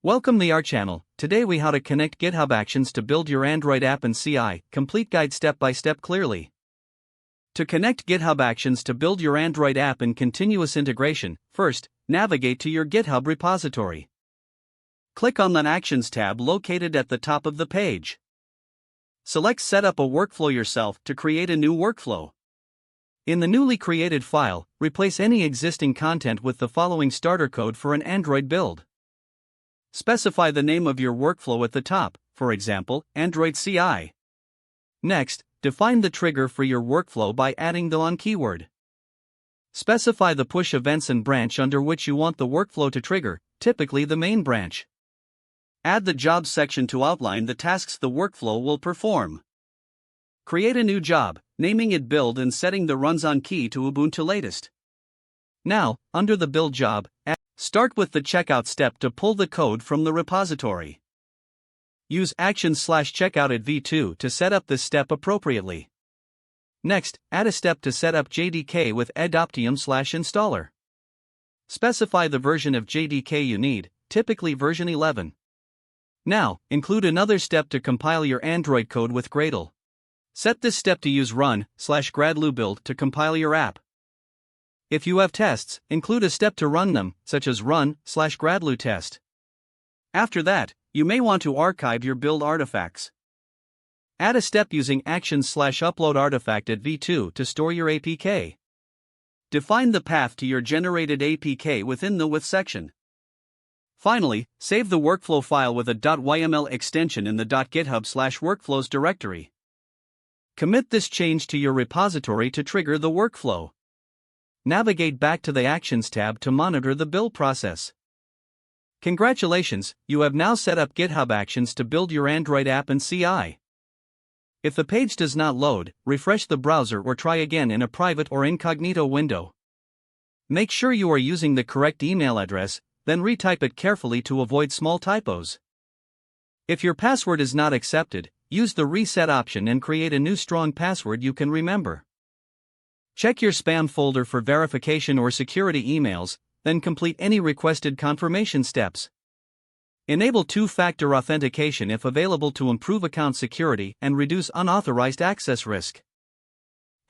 Welcome to our channel. Today we how to connect GitHub Actions to build your Android app and CI, complete guide step by step clearly. To connect GitHub Actions to build your Android app in continuous integration, first, navigate to your GitHub repository. Click on the Actions tab located at the top of the page. Select Set up a workflow yourself to create a new workflow. In the newly created file, replace any existing content with the following starter code for an Android build. Specify the name of your workflow at the top, for example, Android CI. Next, define the trigger for your workflow by adding the on keyword. Specify the push events and branch under which you want the workflow to trigger, typically the main branch. Add the jobs section to outline the tasks the workflow will perform. Create a new job, naming it build and setting the runs on key to Ubuntu latest. Now, under the build job, start with the checkout step to pull the code from the repository. Use actions/checkout at v2 to set up this step appropriately. Next, add a step to set up JDK with adoptium/installer. Specify the version of JDK you need, typically version 11. Now, include another step to compile your Android code with Gradle. Set this step to use run/gradlu build to compile your app. If you have tests, include a step to run them, such as run/gradlu test. After that, you may want to archive your build artifacts. Add a step using actions/upload artifact at v2 to store your APK. Define the path to your generated APK within the with section. Finally, save the workflow file with a .yml extension in the .github/workflows directory. Commit this change to your repository to trigger the workflow. Navigate back to the Actions tab to monitor the build process. Congratulations, you have now set up GitHub Actions to build your Android app and CI. If the page does not load, refresh the browser or try again in a private or incognito window. Make sure you are using the correct email address, then retype it carefully to avoid small typos. If your password is not accepted, use the reset option and create a new strong password you can remember. Check your spam folder for verification or security emails, then complete any requested confirmation steps. Enable two-factor authentication if available to improve account security and reduce unauthorized access risk.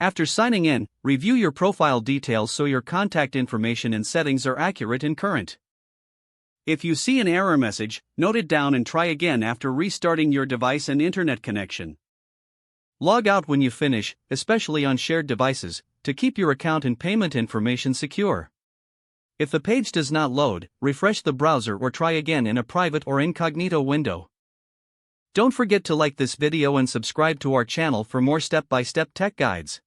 After signing in, review your profile details so your contact information and settings are accurate and current. If you see an error message, note it down and try again after restarting your device and internet connection. Log out when you finish, especially on shared devices, to keep your account and payment information secure. If the page does not load, refresh the browser or try again in a private or incognito window. Don't forget to like this video and subscribe to our channel for more step-by-step tech guides.